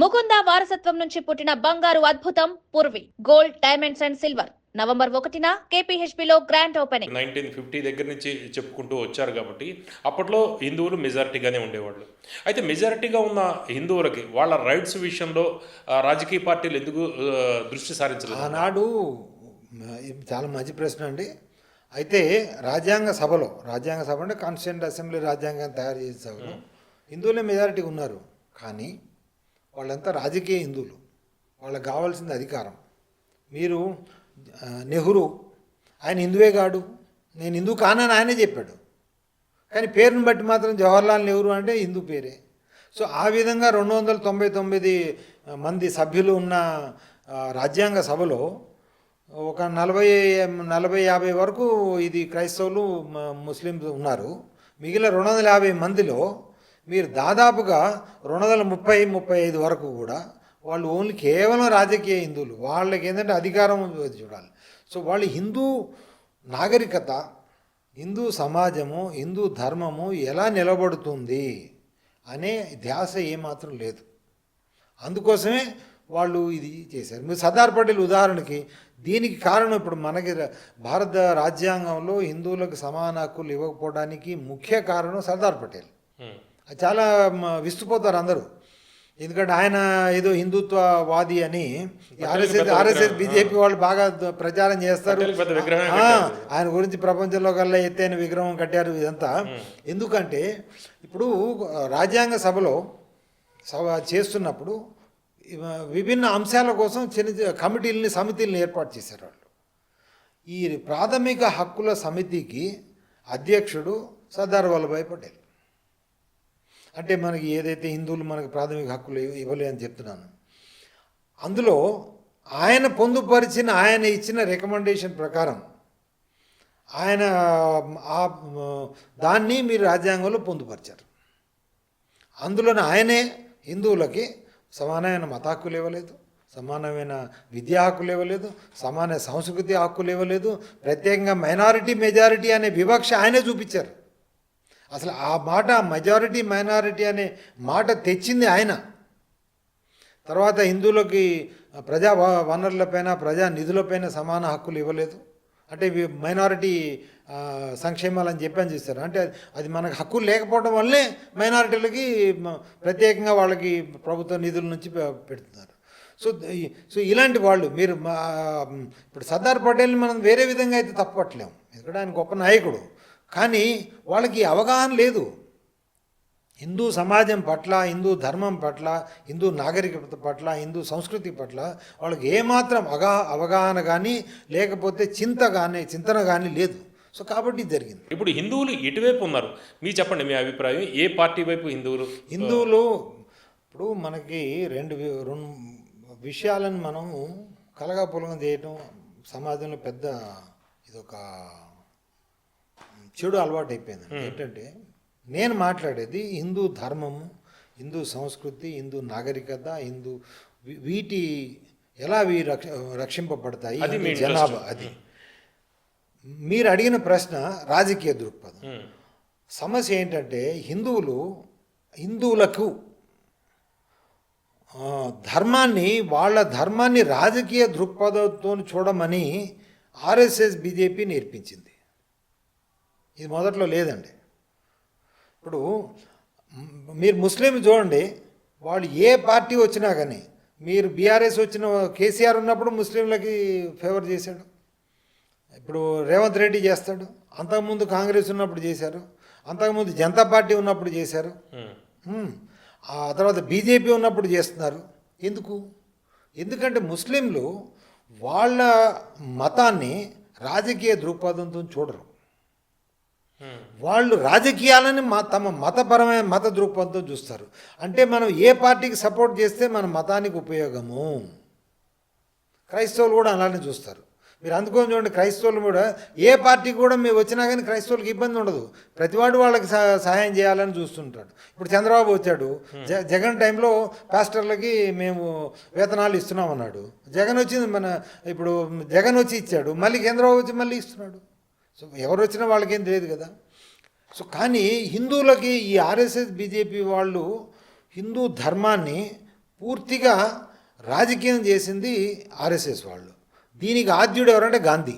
ముకుంద వారసత్వం నుంచి పుట్టిన బంగారు అద్భుతం Purvi gold diamonds and silver November 1న కేపీహెచ్బిలో గ్రాండ్ ఓపెనింగ్. 1950 దగ్గర నుంచి చెప్పుకుంటూ వచ్చారు కాబట్టి అప్పట్లో హిందువులు మెజారిటీగానే ఉండేవాళ్ళు. అయితే మెజారిటీగా ఉన్న హిందువులకి వాళ్ళ రైట్స్ విషయంలో రాజకీయ పార్టీలు ఎందుకు దృష్టి సారించలేదు? ఆనాడు చాలా మంచి ప్రశ్న అండి. అయితే రాజ్యాంగ సభ అంటే కాన్స్టిట్యూంట్ అసెంబ్లీ రాజ్యాంగం తయారు చేసే సభలో హిందువులే మెజారిటీ ఉన్నారు. కానీ వాళ్ళంతా రాజకీయ హిందువులు, వాళ్ళకి కావాల్సింది అధికారం. మీరు నెహ్రూ ఆయన హిందువే కాడు, నేను హిందూ కానని ఆయనే చెప్పాడు. కానీ పేరుని బట్టి మాత్రం జవహర్లాల్ నెహ్రూ అంటే హిందూ పేరే. సో ఆ విధంగా 299 మంది సభ్యులు ఉన్న రాజ్యాంగ సభలో ఒక 40-50 వరకు ఇది క్రైస్తవులు ముస్లింలు ఉన్నారు. మిగిలిన 250 మందిలో మీరు దాదాపుగా 235 వరకు కూడా వాళ్ళు ఓన్లీ కేవలం రాజకీయ హిందువులు. వాళ్ళకి ఏంటంటే అధికారం చూడాలి. సో వాళ్ళు హిందూ నాగరికత, హిందూ సమాజము, హిందూ ధర్మము ఎలా నిలబడుతుంది అనే ధ్యాస ఏమాత్రం లేదు. అందుకోసమే వాళ్ళు ఇది చేశారు. మీరు సర్దార్ పటేల్ ఉదాహరణకి దీనికి కారణం ఇప్పుడు మనకి భారత రాజ్యాంగంలో హిందువులకు సమాన హక్కులు ఇవ్వకపోవడానికి ముఖ్య కారణం సర్దార్ పటేల్. చాలా విస్తుపోతారు అందరూ, ఎందుకంటే ఆయన ఏదో హిందుత్వవాది అని ఆర్ఎస్ఎస్ బీజేపీ వాళ్ళు బాగా ప్రచారం చేస్తారు. ఆయన గురించి ప్రపంచంలో కల్లా ఎత్తైన విగ్రహం కట్టారు. ఇదంతా ఎందుకంటే ఇప్పుడు రాజ్యాంగ సభలో చేస్తున్నప్పుడు విభిన్న అంశాల కోసం చిన్న కమిటీలని సమితిలను ఏర్పాటు చేశారు వాళ్ళు. ఈ ప్రాథమిక హక్కుల సమితికి అధ్యక్షుడు సర్దార్ వల్లభాయ్ పటేల్. అంటే మనకి ఏదైతే హిందువులు మనకి ప్రాథమిక హక్కులు ఇవ్వలే అని చెప్తున్నాను, అందులో ఆయన పొందుపరిచిన, ఆయన ఇచ్చిన రికమెండేషన్ ప్రకారం ఆయన దాన్ని మీరు రాజ్యాంగంలో పొందుపరిచారు. అందులోనే ఆయనే హిందువులకి సమానమైన మత హక్కులు ఇవ్వలేదు, సమానమైన విద్యా హక్కులు ఇవ్వలేదు, సమాన సంస్కృతి హక్కులు ఇవ్వలేదు, ప్రత్యేకంగా మైనారిటీ మెజారిటీ అనే వివక్ష ఆయనే చూపించారు. అసలు ఆ మాట మెజారిటీ మైనారిటీ అనే మాట తెచ్చింది ఆయన. తర్వాత హిందువులకి ప్రజా వనరులపైన, ప్రజా నిధులపైన సమాన హక్కులు ఇవ్వలేదు. అంటే మైనారిటీ సంక్షేమాలని చెప్పని చేస్తారు. అంటే అది మనకు హక్కులు లేకపోవడం వల్లే మైనారిటీలకి ప్రత్యేకంగా వాళ్ళకి ప్రభుత్వ నిధుల నుంచి పెడుతున్నారు. సో ఇలాంటి వాళ్ళు మీరు ఇప్పుడు సర్దార్ పటేల్ని మనం వేరే విధంగా అయితే తప్పట్లేము, ఎందుకంటే ఆయన గొప్ప నాయకుడు. కానీ వాళ్ళకి అవగాహన లేదు హిందూ సమాజం పట్ల, హిందూ ధర్మం పట్ల, హిందూ నాగరికత పట్ల, హిందూ సంస్కృతి పట్ల వాళ్ళకి ఏమాత్రం అవగాహన కానీ లేకపోతే చింతన కానీ లేదు. సో కాబట్టి జరిగింది. ఇప్పుడు హిందువులు ఎటువైపు ఉన్నారు మీరు చెప్పండి, మీ అభిప్రాయం. ఏ పార్టీ వైపు హిందువులు ఇప్పుడు మనకి రెండు విషయాలను మనం కలగాపులగం చేయటం సమాజంలో పెద్ద ఇదొక చెడు అలవాటు అయిపోయింది. ఏంటంటే నేను మాట్లాడేది హిందూ ధర్మము, హిందూ సంస్కృతి, హిందూ నాగరికత, హిందూ వీటి ఎలా రక్షింపబడతాయి జనాభా. అది మీరు అడిగిన ప్రశ్న రాజకీయ దృక్పథం. సమస్య ఏంటంటే హిందువులకు వాళ్ళ ధర్మాన్ని రాజకీయ దృక్పథంతో చూడమని ఆర్ఎస్ఎస్ బీజేపీ నేర్పించింది. ఇది మొదట్లో లేదండి. ఇప్పుడు మీరు ముస్లిం చూడండి, వాళ్ళు ఏ పార్టీ వచ్చినా కానీ, మీరు బీఆర్ఎస్ వచ్చిన కేసీఆర్ ఉన్నప్పుడు ముస్లింలకి ఫేవర్ చేశాడు, ఇప్పుడు రేవంత్ రెడ్డి చేస్తాడు, అంతకుముందు కాంగ్రెస్ ఉన్నప్పుడు చేశారు, అంతకుముందు జనతా పార్టీ ఉన్నప్పుడు చేశారు, ఆ తర్వాత బీజేపీ ఉన్నప్పుడు చేస్తున్నారు. ఎందుకంటే ముస్లింలు వాళ్ళ మతాన్ని రాజకీయ దృక్పథంతో చూడరు. వాళ్ళు రాజకీయాలని తమ మతపరమైన మత దృక్పథంతో చూస్తారు. అంటే మనం ఏ పార్టీకి సపోర్ట్ చేస్తే మన మతానికి ఉపయోగము. క్రైస్తవులు కూడా అలానే చూస్తారు. మీరు అందుకొని చూడండి, క్రైస్తవులు కూడా ఏ పార్టీ కూడా మేము వచ్చినా కానీ క్రైస్తవులకు ఇబ్బంది ఉండదు. ప్రతివాడు వాళ్ళకి సహాయం చేయాలని చూస్తుంటాడు. ఇప్పుడు చంద్రబాబు వచ్చాడు, జగన్ టైంలో పాస్టర్లకి మేము వేతనాలు ఇస్తున్నాం అన్నాడు. ఇప్పుడు జగన్ వచ్చి ఇచ్చాడు, మళ్ళీ చంద్రబాబు వచ్చి మళ్ళీ ఇస్తున్నాడు. సో ఎవరు వచ్చినా వాళ్ళకేం తెలియదు కదా. సో కానీ హిందువులకి ఈ ఆర్ఎస్ఎస్ బీజేపీ వాళ్ళు హిందూ ధర్మాన్ని పూర్తిగా రాజకీయం చేసింది ఆర్ఎస్ఎస్ వాళ్ళు. దీనికి ఆద్యుడు ఎవరంటే గాంధీ.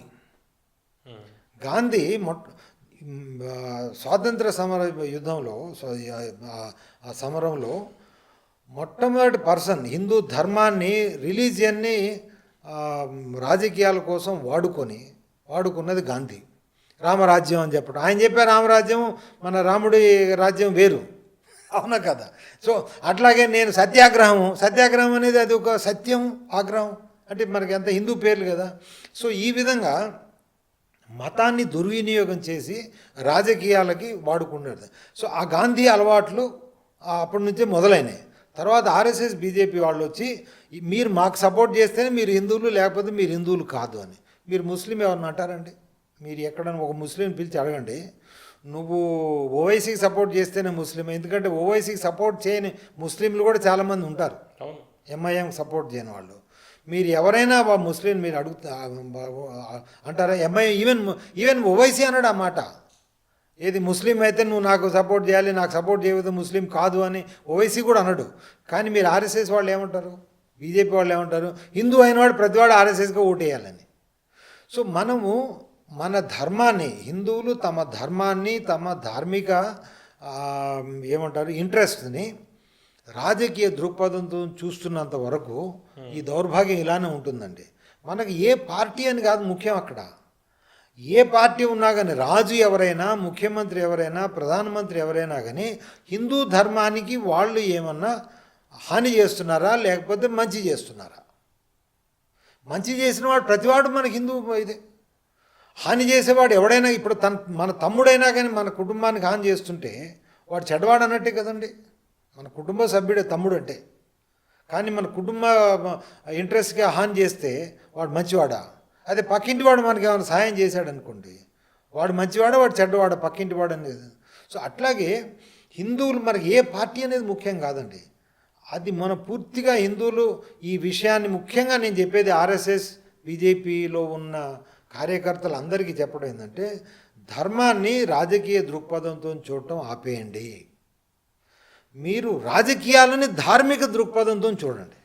గాంధీ స్వాతంత్ర సమర యుద్ధంలో ఆ సమరంలో మొట్టమొదటి పర్సన్ హిందూ ధర్మాన్ని రిలీజియన్ని రాజకీయాల కోసం వాడుకున్నది గాంధీ. రామరాజ్యం అని చెప్పడం, ఆయన చెప్పే రామరాజ్యం మన రాముడి రాజ్యం వేరు, అవునా కదా. సో అట్లాగే నేను సత్యాగ్రహం అనేది అది ఒక సత్యం, ఆగ్రహం అంటే మనకి ఎంత హిందూ పేర్లు కదా. సో ఈ విధంగా మతాన్ని దుర్వినియోగం చేసి రాజకీయాలకి వాడుకున్నాడు. సో ఆ గాంధీ అలవాట్లు అప్పటి నుంచే మొదలైనాయి. తర్వాత ఆర్ఎస్ఎస్ బీజేపీ వాళ్ళు వచ్చి మీరు మాకు సపోర్ట్ చేస్తేనే మీరు హిందువులు, లేకపోతే మీరు హిందువులు కాదు అని. మీరు ముస్లిం ఎవరిని అంటారండి? మీరు ఎక్కడైనా ఒక ముస్లిం పిలిచి అడగండి, నువ్వు ఓవైసీకి సపోర్ట్ చేస్తేనే ముస్లిం. ఎందుకంటే ఓవైసీకి సపోర్ట్ చేయని ముస్లింలు కూడా చాలామంది ఉంటారు, ఎంఐఎం సపోర్ట్ చేయని వాళ్ళు. మీరు ఎవరైనా ముస్లిం మీరు అంటారా? ఎంఐఎం ఈవెన్ ఓవైసీ అన్నాడు ఆ మాట. ఏది ముస్లిం అయితే నువ్వు నాకు సపోర్ట్ చేయాలి, నాకు సపోర్ట్ చేయవద్దు, ముస్లిం కాదు అని ఓవైసీ కూడా అన్నాడు. కానీ మీరు ఆర్ఎస్ఎస్ వాళ్ళు ఏమంటారు, బీజేపీ వాళ్ళు ఏమంటారు? హిందూ అయినవాడు ప్రతివాడు ఆర్ఎస్ఎస్గా ఓటేయాలని. సో మనము మన ధర్మాన్ని, హిందువులు తమ ధర్మాన్ని, తమ ధార్మిక ఏమంటారు ఇంట్రెస్ట్ని రాజకీయ దృక్పథంతో చూస్తున్నంత వరకు ఈ దౌర్భాగ్యం ఇలానే ఉంటుందండి. మనకి ఏ పార్టీ అని కాదు ముఖ్యం, అక్కడ ఏ పార్టీ ఉన్నా కానీ, రాజు ఎవరైనా, ముఖ్యమంత్రి ఎవరైనా, ప్రధానమంత్రి ఎవరైనా కానీ హిందూ ధర్మానికి వాళ్ళు ఏమన్నా హాని చేస్తున్నారా లేకపోతే మంచి చేస్తున్నారా? మంచి చేసిన వాడు ప్రతివాడు మనకి హిందూ ఇదే. హాని చేసేవాడు ఎవడైనా, ఇప్పుడు మన తమ్ముడైనా కానీ మన కుటుంబానికి హాని చేస్తుంటే వాడు చెడ్డవాడు అన్నట్టే కదండి. మన కుటుంబ సభ్యుడే తమ్ముడు అంటే. కానీ మన కుటుంబ ఇంట్రెస్ట్కి హాని చేస్తే వాడు మంచివాడా? అదే పక్కింటి వాడు మనకి ఏమైనా సహాయం చేశాడు అనుకోండి, వాడు మంచివాడా వాడు చెడ్డవాడా, పక్కింటి వాడు అనేది. సో అట్లాగే హిందువులు మనకి ఏ పార్టీ అనేది ముఖ్యం కాదండి. అది మన పూర్తిగా హిందువులు ఈ విషయాన్ని, ముఖ్యంగా నేను చెప్పేది ఆర్ఎస్ఎస్ బీజేపీలో ఉన్న కార్యకర్తలు అందరికీ చెప్పడం ఏంటంటే, ధర్మాన్ని రాజకీయ దృక్పథంతో చూడటం ఆపేయండి. మీరు రాజకీయాలని ధార్మిక దృక్పథంతో చూడండి.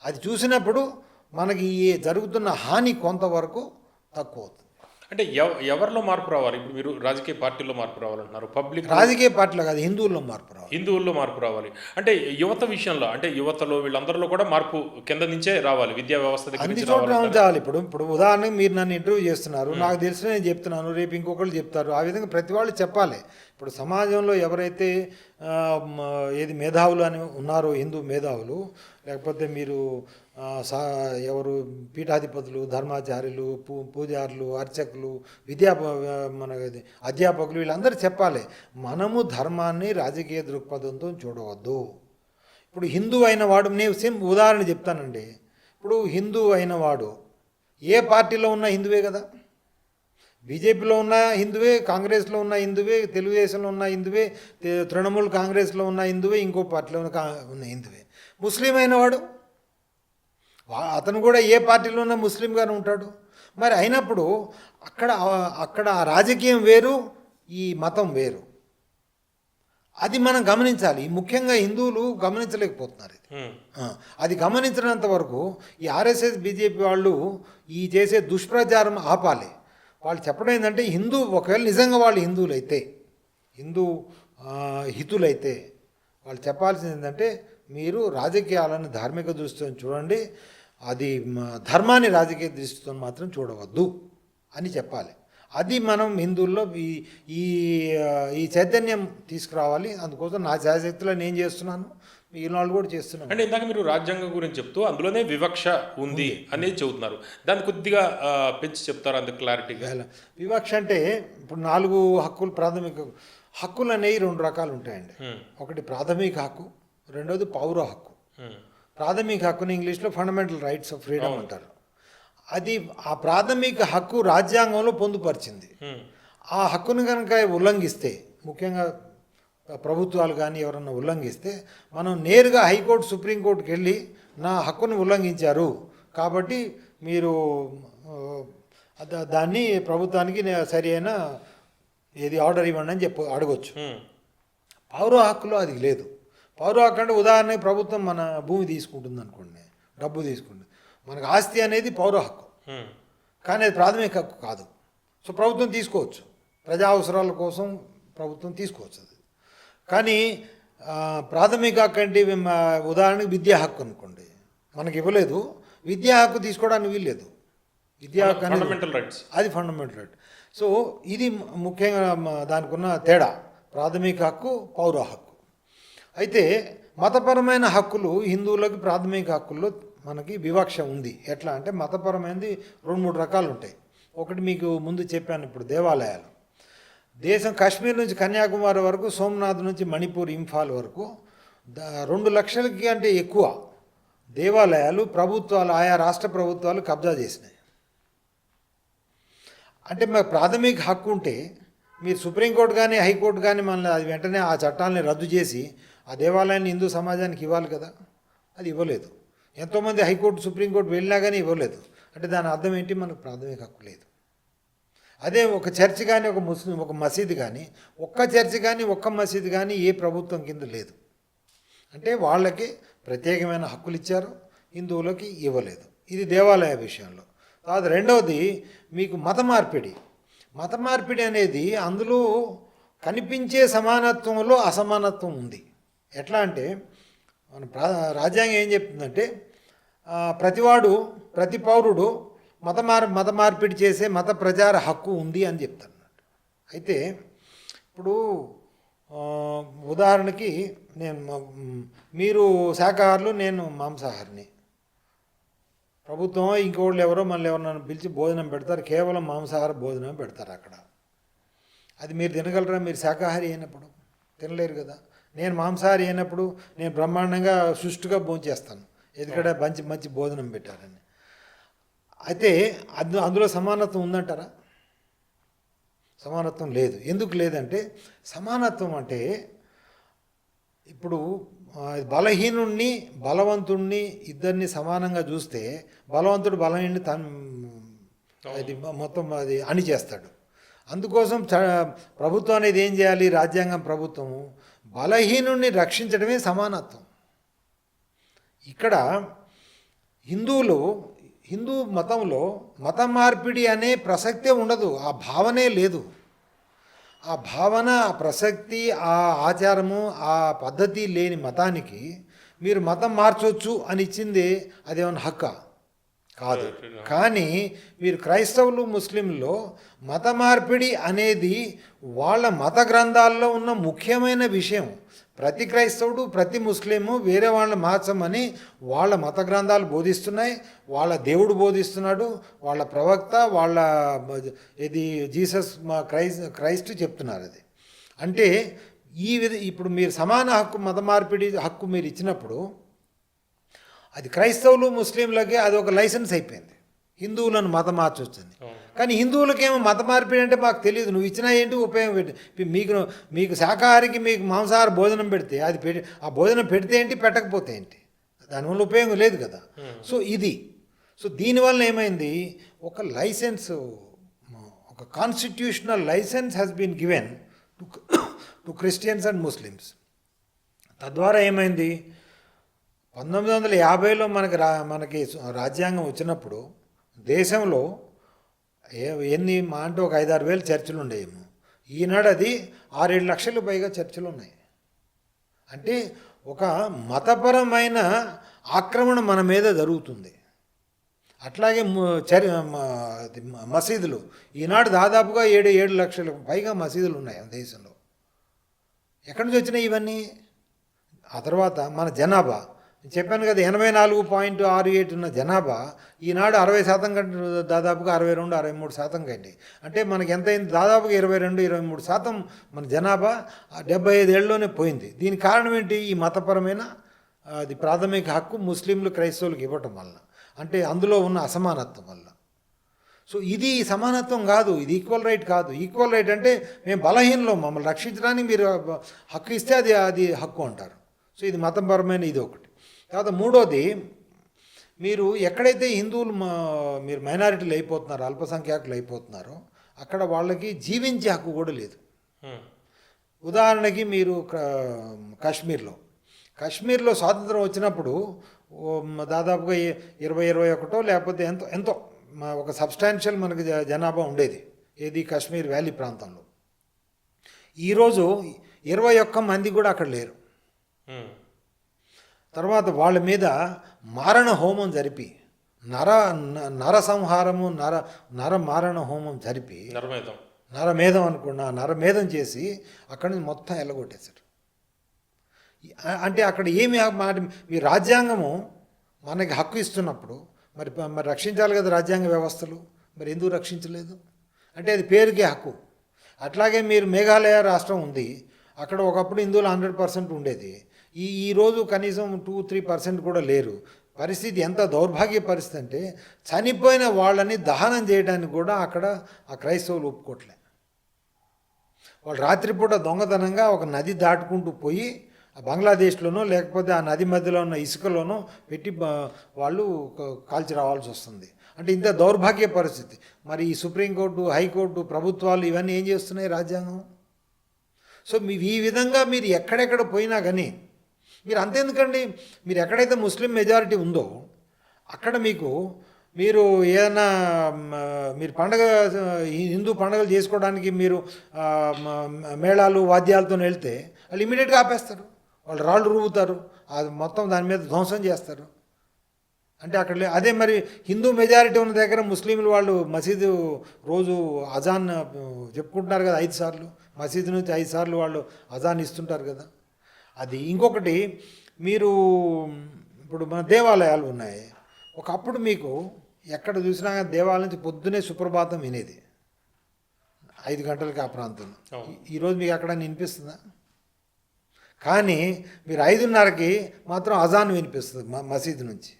అది చూసినప్పుడు మనకి ఈ జరుగుతున్న హాని కొంతవరకు తక్కువ అవుతుంది. అంటే ఎవరిలో మార్పు రావాలి? ఇప్పుడు మీరు రాజకీయ పార్టీలో మార్పు రావాలంటున్నారు, పబ్లిక్ రాజకీయ పార్టీలో కాదు, హిందువుల్లో మార్పు రావాలి. హిందువుల్లో మార్పు రావాలి అంటే యువత విషయంలో, అంటే యువతలో వీళ్ళందరిలో కూడా మార్పు కింద నుంచే రావాలి, విద్యా వ్యవస్థ దగ్గర అన్ని నుంచి చోట్ల రావాలి. ఉంచాలి. ఇప్పుడు ఉదాహరణకు మీరు నన్ను ఇంటర్వ్యూ చేస్తున్నారు, నాకు తెలిసిన నేను చెప్తున్నాను, రేపు ఇంకొకళ్ళు చెప్తారు. ఆ విధంగా ప్రతి వాళ్ళు చెప్పాలి. ఇప్పుడు సమాజంలో ఎవరైతే ఏది మేధావులు అని ఉన్నారో, హిందూ మేధావులు, లేకపోతే మీరు ఎవరు పీఠాధిపతులు, ధర్మాచార్యులు, పూజారులు, అర్చకులు, మన అధ్యాపకులు, వీళ్ళందరూ చెప్పాలి, మనము ధర్మాన్ని రాజకీయ దృక్పథంతో చూడవద్దు. ఇప్పుడు హిందూ అయిన వాడు, నేను సేమ్ ఉదాహరణ చెప్తానండి. ఇప్పుడు హిందూ అయిన వాడు ఏ పార్టీలో ఉన్న హిందువే కదా. బీజేపీలో ఉన్న హిందువే, కాంగ్రెస్లో ఉన్న హిందువే, తెలుగుదేశంలో ఉన్న హిందువే, తృణమూల్ కాంగ్రెస్లో ఉన్న హిందువే, ఇంకో పార్టీలో ఉన్న హిందువే. ముస్లిం అయిన వాడు అతను కూడా ఏ పార్టీలో ఉన్న ముస్లింగానే ఉంటాడు. మరి అయినప్పుడు అక్కడ రాజకీయం వేరు, ఈ మతం వేరు. అది మనం గమనించాలి. ముఖ్యంగా హిందువులు గమనించలేకపోతున్నారు ఇది. అది గమనించినంత వరకు ఈ ఆర్ఎస్ఎస్ బీజేపీ వాళ్ళు ఈ చేసే దుష్ప్రచారం ఆపాలి. వాళ్ళు చెప్పడం ఏంటంటే, ఒకవేళ నిజంగా వాళ్ళు హిందువులైతే, హిందూ హితులైతే వాళ్ళు చెప్పాల్సింది ఏంటంటే, మీరు రాజకీయాలను ధార్మిక దృష్టితో చూడండి, అది ధర్మాన్ని రాజకీయ దృష్టితో మాత్రం చూడవద్దు అని చెప్పాలి. అది మనం హిందువుల్లో ఈ చైతన్యం తీసుకురావాలి. అందుకోసం నా శాశక్తిలో నేను చేస్తున్నాను, ఈనాళ్ళు కూడా చేస్తున్నాను. అంటే ఇందాక మీరు రాజ్యాంగం గురించి చెప్తూ అందులోనే వివక్ష ఉంది అనేది చెబుతున్నారు, దాన్ని కొద్దిగా పెంచి చెప్తారు అందుకు క్లారిటీగా. వివక్ష అంటే ఇప్పుడు 4 హక్కులు, ప్రాథమిక హక్కులు అనేవి 2 రకాలు ఉంటాయండి. ఒకటి ప్రాథమిక హక్కు, రెండోది పౌర హక్కు. ప్రాథమిక హక్కుని ఇంగ్లీష్లో ఫండమెంటల్ రైట్స్ ఆఫ్ ఫ్రీడమ్ అంటారు. అది ఆ ప్రాథమిక హక్కు రాజ్యాంగంలో పొందుపరిచింది. ఆ హక్కును కనుక ఉల్లంఘిస్తే, ముఖ్యంగా ప్రభుత్వాలు కానీ ఎవరన్నా ఉల్లంఘిస్తే, మనం నేరుగా హైకోర్టు, సుప్రీంకోర్టుకి వెళ్ళి నా హక్కును ఉల్లంఘించారు కాబట్టి మీరు దాన్ని ప్రభుత్వానికి సరి అయిన ఏది ఆర్డర్ ఇవ్వండి అని అడగొచ్చు. పౌర హక్కులో అది లేదు. పౌర హక్కు అంటే ఉదాహరణకి ప్రభుత్వం మన భూమి తీసుకుంటుంది అనుకోండి, డబ్బు తీసుకుంటుంది. మనకు ఆస్తి అనేది పౌర హక్కు, కానీ అది ప్రాథమిక హక్కు కాదు. సో ప్రభుత్వం తీసుకోవచ్చు, ప్రజా అవసరాల కోసం ప్రభుత్వం తీసుకోవచ్చు అది. కానీ ప్రాథమిక హక్కు అంటే ఉదాహరణకి విద్యా హక్కు అనుకోండి, మనకి ఇవ్వలేదు, విద్యా హక్కు తీసుకోవడానికి వీల్లేదు. విద్యా హక్కు ఫండమెంటల్ రైట్స్, అది ఫండమెంటల్ రైట్. సో ఇది ముఖ్యంగా దానికి ఉన్న తేడా, ప్రాథమిక హక్కు, పౌర హక్కు. అయితే మతపరమైన హక్కులు హిందువులకి ప్రాథమిక హక్కుల్లో మనకి వివక్ష ఉంది. ఎట్లా అంటే మతపరమైనది 2-3 రకాలు ఉంటాయి. ఒకటి మీకు ముందు చెప్పాను, ఇప్పుడు దేవాలయాలు. దేశం కాశ్మీర్ నుంచి కన్యాకుమారి వరకు, సోమనాథ్ నుంచి మణిపూర్, ఇంఫాల్ వరకు 2 లక్షలకి అంటే ఎక్కువ దేవాలయాలు ప్రభుత్వాలు, ఆయా రాష్ట్ర ప్రభుత్వాలు కబ్జా చేసినాయి. అంటే మాకు ప్రాథమిక హక్కు ఉంటే మీరు సుప్రీంకోర్టు కానీ హైకోర్టు కానీ మనల్ని అది వెంటనే ఆ చట్టాలని రద్దు చేసి ఆ దేవాలయాన్ని హిందూ సమాజానికి ఇవ్వాలి కదా, అది ఇవ్వలేదు. ఎంతోమంది హైకోర్టు సుప్రీంకోర్టు వెళ్ళినా కానీ ఇవ్వలేదు. అంటే దాని అర్థం ఏంటి, మనకు ప్రాథమిక హక్కు లేదు. అదే ఒక చర్చ్ కానీ ఒక మసీదు కానీ, ఒక్క చర్చ్ కానీ ఒక్క మసీదు కానీ ఏ ప్రభుత్వం కింద లేదు. అంటే వాళ్ళకి ప్రత్యేకమైన హక్కులు ఇచ్చారు, హిందువులకి ఇవ్వలేదు. ఇది దేవాలయ విషయంలో. తర్వాత రెండవది మీకు మత మార్పిడి అనేది అందులో కనిపించే సమానత్వంలో అసమానత్వం ఉంది. ఎట్లా అంటే మన రాజ్యాంగం ఏం చెప్తుందంటే ప్రతి పౌరుడు మత మార్పిడి చేసే మత ప్రచార హక్కు ఉంది అని చెప్తారు. అయితే ఇప్పుడు ఉదాహరణకి మీరు శాకాహారులు, నేను మాంసాహారిని. ప్రభుత్వం ఇంకోళ్ళు ఎవరో మళ్ళీ ఎవరన్నా పిలిచి భోజనం పెడతారు, కేవలం మాంసాహార భోజనం పెడతారు అక్కడ. అది మీరు తినగలరా? మీరు శాకాహారి అయినప్పుడు తినలేరు కదా. నేను మాంసాహారి అయినప్పుడు నేను బ్రహ్మాండంగా సుష్టుగా భోంచేస్తాను, ఎందుకంటే మంచి భోజనం పెట్టారని. అయితే అందులో సమానత్వం ఉందంటారా? సమానత్వం లేదు. ఎందుకు లేదంటే, సమానత్వం అంటే ఇప్పుడు బలహీనుణ్ణి బలవంతుణ్ణి ఇద్దరిని సమానంగా చూస్తే బలవంతుడు బలహీనుని అది మొత్తం అది అణిచేస్తాడు. అందుకోసం ప్రభుత్వం అనేది ఏం చేయాలి? రాజ్యాంగం ప్రభుత్వము బలహీనుణ్ణి రక్షించడమే సమానత్వం. ఇక్కడ హిందూ మతంలో మత మార్పిడి అనే ప్రసక్తే ఉండదు, ఆ భావనే లేదు. ఆ భావన, ఆ ప్రసక్తి, ఆ ఆచారము, ఆ పద్ధతి లేని మతానికి మీరు మతం మార్చవచ్చు అని ఇచ్చింది అదేమన్నా హక్కా? కాదు. కానీ మీరు క్రైస్తవులు, ముస్లింల్లో మత మార్పిడి అనేది వాళ్ళ మత గ్రంథాల్లో ఉన్న ముఖ్యమైన విషయం. ప్రతి క్రైస్తవుడు, ప్రతి ముస్లిము వేరే వాళ్ళని మార్చమని వాళ్ళ మత గ్రంథాలు బోధిస్తున్నాయి, వాళ్ళ దేవుడు బోధిస్తున్నాడు, వాళ్ళ ప్రవక్త, వాళ్ళ జీసస్ క్రైస్ట్ చెప్తున్నారు. అది అంటే ఇప్పుడు మీరు సమాన హక్కు, మత మార్పిడి హక్కు మీరు ఇచ్చినప్పుడు అది క్రైస్తవులు, ముస్లింలకి అది ఒక లైసెన్స్ అయిపోయింది, హిందువులను మతం మార్చొచ్చని. కానీ హిందువులకేమో మత మార్పిడి అంటే మాకు తెలియదు, నువ్వు ఇచ్చినా ఏంటి ఉపయోగం పెట్టి మీకు శాకాహారికి మీకు మాంసాహార భోజనం పెడితే అది ఆ భోజనం పెడితే ఏంటి, పెట్టకపోతే ఏంటి, దానివల్ల ఉపయోగం లేదు కదా. సో దీనివల్ల ఏమైంది, ఒక లైసెన్స్, ఒక constitutional license has been given to Christians and Muslims. తద్వారా ఏమైంది, 1950లో మనకి రాజ్యాంగం వచ్చినప్పుడు దేశంలో ఎన్ని అంటే ఒక 5-6 వేల చర్చిలు ఉండేమో. ఈనాడు అది 6-7 లక్షలు పైగా చర్చిలు ఉన్నాయి. అంటే ఒక మతపరమైన ఆక్రమణ మన మీద జరుగుతుంది. అట్లాగే మసీదులు, ఈనాడు దాదాపుగా 7 లక్షలకు పైగా మసీదులు ఉన్నాయి దేశంలో. ఎక్కడి నుంచి వచ్చినాయి ఇవన్నీ? ఆ తర్వాత మన జనాభా చెప్పాను కదా, 84.68 ఉన్న జనాభా ఈనాడు 60% కంటే దాదాపుగా 62-63% కండి. అంటే మనకి ఎంత అయింది, దాదాపుగా 22-23% మన జనాభా 75 ఏళ్ళలోనే పోయింది. దీనికి కారణం ఏంటి? ఈ మతపరమైన అది ప్రాథమిక హక్కు ముస్లింలు, క్రైస్తవులకు ఇవ్వటం వల్ల, అంటే అందులో ఉన్న అసమానత్వం వల్ల. సో ఇది సమానత్వం కాదు, ఇది ఈక్వల్ రైట్ కాదు. ఈక్వల్ రైట్ అంటే మేము బలహీనలో, మమ్మల్ని రక్షించడానికి మీరు హక్కు ఇస్తే అది హక్కు అంటారు. సో ఇది మతపరమైన ఇది ఒకటి. తర్వాత మూడోది, మీరు ఎక్కడైతే హిందువులు మీరు మైనారిటీలు అయిపోతున్నారో, అల్పసంఖ్యాకులు అయిపోతున్నారో, అక్కడ వాళ్ళకి జీవించే హక్కు కూడా లేదు. ఉదాహరణకి మీరు కాశ్మీర్లో స్వాతంత్రం వచ్చినప్పుడు దాదాపుగా 20-21 లేకపోతే ఎంతో ఎంతో ఒక సబ్స్టాన్షియల్ మనకి జనాభా ఉండేది ఏది కాశ్మీర్ వ్యాలీ ప్రాంతంలో. ఈరోజు 21 మంది కూడా అక్కడ లేరు. తర్వాత వాళ్ళ మీద మారణ హోమం జరిపి నరసంహారము నర మారణ హోమం జరిపి నరమేధం అనుకున్నా నరమేధం చేసి అక్కడి నుంచి మొత్తం ఎల్లగొట్టేశారు. అంటే అక్కడ ఏమి మీ రాజ్యాంగము మనకి హక్కు ఇస్తున్నప్పుడు మరి మరి రక్షించాలి కదా రాజ్యాంగ వ్యవస్థలు, మరి ఎందుకు రక్షించలేదు? అంటే అది పేరుకే హక్కు. అట్లాగే మీరు మేఘాలయ రాష్ట్రం ఉంది, అక్కడ ఒకప్పుడు హిందువులు 100% ఉండేది, ఈరోజు కనీసం 2-3% కూడా లేరు. పరిస్థితి ఎంత దౌర్భాగ్య పరిస్థితి అంటే చనిపోయిన వాళ్ళని దహనం చేయడానికి కూడా అక్కడ ఆ క్రైస్తవులు ఒప్పుకోవట్లే. వాళ్ళు రాత్రిపూట దొంగతనంగా ఒక నది దాటుకుంటూ పోయి బంగ్లాదేశ్లోనో లేకపోతే ఆ నది మధ్యలో ఉన్న ఇసుకలోనో పెట్టి వాళ్ళు కాల్చి రావాల్సి వస్తుంది. అంటే ఇంత దౌర్భాగ్య పరిస్థితి. మరి ఈ సుప్రీంకోర్టు, హైకోర్టు, ప్రభుత్వాలు ఇవన్నీ ఏం చేస్తున్నాయి? రాజ్యాంగం. సో ఈ విధంగా మీరు ఎక్కడెక్కడ పోయినా కానీ మీరు అంతెందుకండి, మీరు ఎక్కడైతే ముస్లిం మెజారిటీ ఉందో అక్కడ మీరు ఏదైనా మీరు హిందూ పండుగలు చేసుకోవడానికి మీరు మేళాలు వాద్యాలతో వెళ్తే వాళ్ళు ఇమీడియట్గా ఆపేస్తారు, వాళ్ళు రాళ్ళు రువ్వుతారు, అది మొత్తం దాని మీద ధ్వంసం చేస్తారు. అంటే అక్కడ అదే మరి హిందూ మెజారిటీ ఉన్న దగ్గర ముస్లింలు వాళ్ళు మసీదు రోజు అజాన్ చెప్పుకుంటున్నారు కదా 5 సార్లు, మసీదు నుంచి 5 సార్లు వాళ్ళు అజాన్ ఇస్తుంటారు కదా. అది ఇంకొకటి, మీరు ఇప్పుడు మన దేవాలయాలు ఉన్నాయి, ఒకప్పుడు మీకు ఎక్కడ చూసినా దేవాలయం నుంచి పొద్దునే సుప్రభాతం వినేది 5 గంటలకి ఆ ప్రాంతంలో. ఈరోజు మీకు ఎక్కడ వినిపిస్తుందా? కానీ మీరు 5:30కి మాత్రం అజాన్ వినిపిస్తుంది మసీదు నుంచి.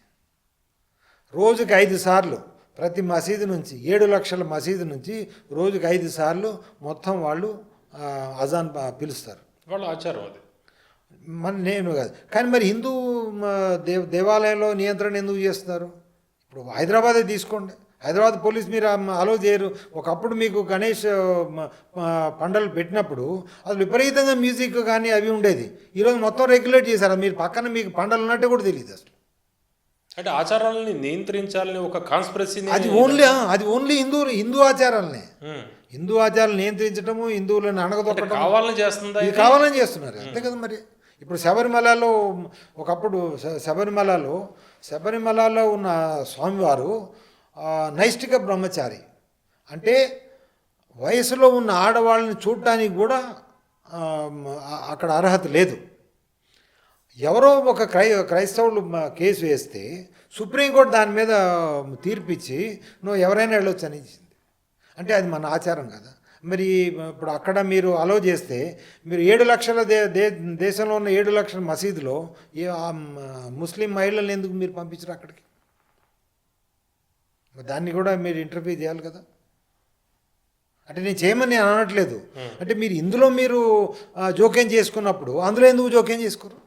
రోజుకి 5 సార్లు ప్రతి మసీదు నుంచి 7 లక్షల మసీదు నుంచి రోజుకి 5 సార్లు మొత్తం వాళ్ళు అజాన్ పిలుస్తారు. వాళ్ళ ఆచారం అది. నేను కాదు కానీ మరి హిందూ దేవాలయంలో నియంత్రణ ఎందుకు చేస్తున్నారు? ఇప్పుడు హైదరాబాదే తీసుకోండి, హైదరాబాద్ పోలీస్ మీరు అలో చేయరు. ఒకప్పుడు మీకు గణేష్ పండలు పెట్టినప్పుడు అది విపరీతంగా మ్యూజిక్ కానీ అవి ఉండేది, ఈరోజు మొత్తం రెగ్యులేట్ చేశారు. మీరు పక్కన మీకు పండలు ఉన్నట్టే కూడా తెలియదు అసలు. అంటే ఆచారాలని నియంత్రించాలని ఒక కాన్స్పిరసీ, అది ఓన్లీ హిందూ ఆచారాలనే. హిందూ ఆచారాలు నియంత్రించడము, హిందువులను అణగదొక్కడం కావాలని చేస్తుందా? ఇది కావాలని చేస్తున్నారు, అంతే కదా. మరి ఇప్పుడు శబరిమలలో ఒకప్పుడు శబరిమలలో ఉన్న స్వామివారు నైష్టిక బ్రహ్మచారి, అంటే వయసులో ఉన్న ఆడవాళ్ళని చూడటానికి కూడా అక్కడ అర్హత లేదు. ఎవరో ఒక క్రైస్తవులు కేసు వేస్తే సుప్రీంకోర్టు దాని మీద తీర్పిచ్చి నువ్వు ఎవరైనా వెళ్ళొచ్చు అని ఇచ్చింది. అంటే అది మన ఆచారం కదా. మరి ఇప్పుడు అక్కడ మీరు అలో చేస్తే మీరు 7 లక్షల దేశంలో ఉన్న 7 లక్షల మసీదులో ముస్లిం మహిళలను ఎందుకు మీరు పంపించరు అక్కడికి? దాన్ని కూడా మీరు ఇంటర్వ్యూ చేయాలి కదా. అంటే నేను చేయమని అనట్లేదు, అంటే మీరు ఇందులో మీరు జోక్యం చేసుకున్నప్పుడు అందులో ఎందుకు జోక్యం చేసుకోరు?